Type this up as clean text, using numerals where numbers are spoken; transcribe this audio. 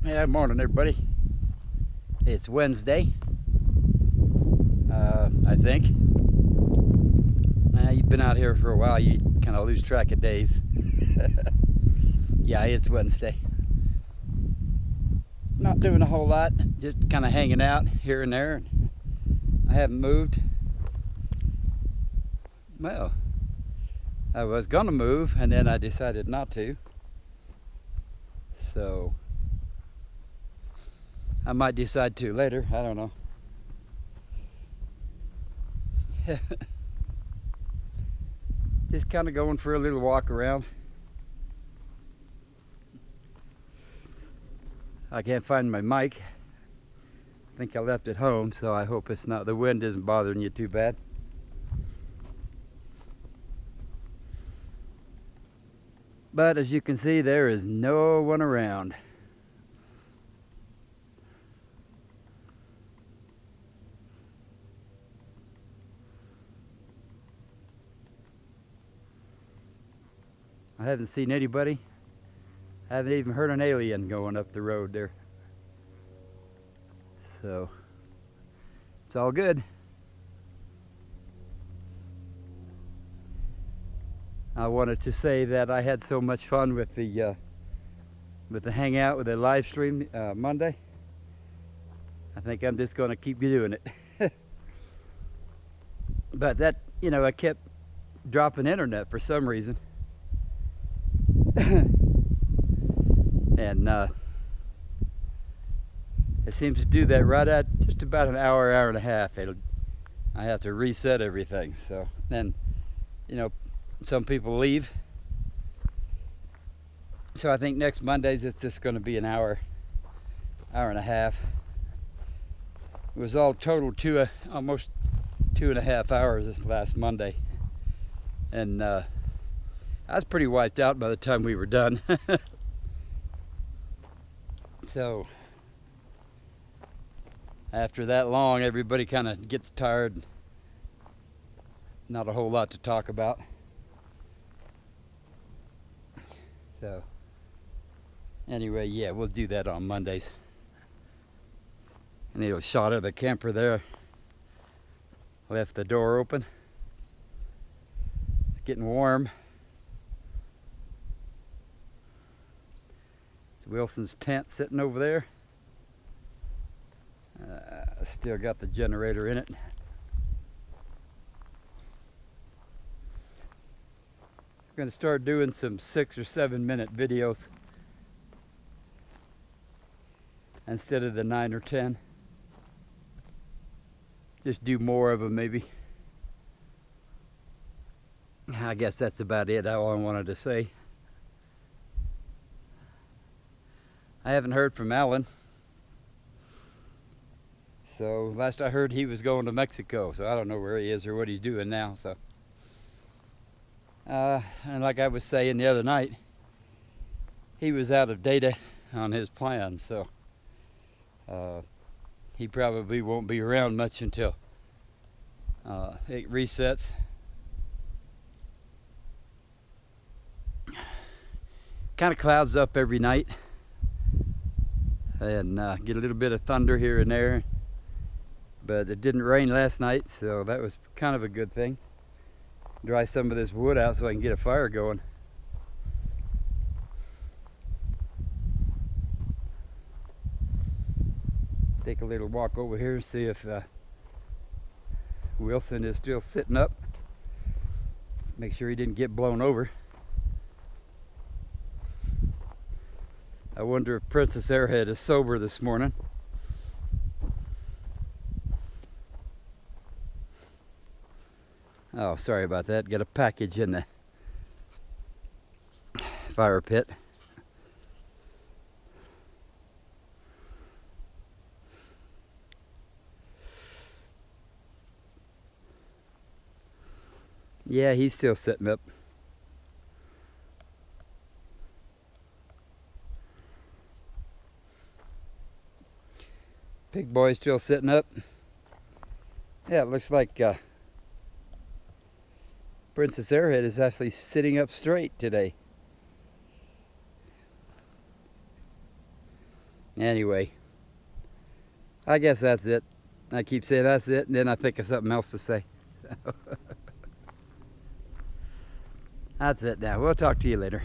Yeah, morning everybody. It's Wednesday, I think. You've been out here for a while, you kind of lose track of days. Yeah, it's Wednesday. Not doing a whole lot, just kind of hanging out here and there. I haven't moved. Well, I was gonna move and then I decided not to. So I might decide to later, I don't know. Just kind of going for a little walk around. I can't find my mic. I think I left it home, so I hope it's not, the wind isn't bothering you too bad. But as you can see, there is no one around. I haven't seen anybody. I haven't even heard an alien going up the road there. So it's all good. I wanted to say that I had so much fun with the hangout, with the live stream Monday. I think I'm just going to keep doing it. But that, you know, I kept dropping internet for some reason. And it seems to do that right at just about an hour, hour and a half. I have to reset everything. So then, you know, some people leave. So I think next Mondays it's just going to be an hour, hour and a half. It was all total almost 2.5 hours this last Monday. And I was pretty wiped out by the time we were done. So after that long, everybody kind of gets tired. Not a whole lot to talk about. So anyway, yeah, we'll do that on Mondays. And a shot of the camper there. Left the door open. It's getting warm. It's Wilson's tent sitting over there. Still got the generator in it. I'm going to start doing some 6 or 7 minute videos instead of the 9 or 10. Just do more of them maybe. I guess that's about it, all I wanted to say. I haven't heard from Alan. So last I heard he was going to Mexico, so I don't know where he is or what he's doing now. So and like I was saying the other night, he was out of data on his plans, so he probably won't be around much until it resets. Kind of clouds up every night and get a little bit of thunder here and there. But it didn't rain last night, so that was kind of a good thing. Dry some of this wood out so I can get a fire going. Take a little walk over here and see if Wilson is still sitting up. Let's make sure he didn't get blown over. I wonder if Princess Airhead is sober this morning. Oh, sorry about that. Got a package in the fire pit. Yeah, he's still sitting up. Big boy still sitting up. Yeah, it looks like Princess Airhead is actually sitting up straight today. Anyway, I guess that's it. I keep saying that's it, and then I think of something else to say. That's it now. We'll talk to you later.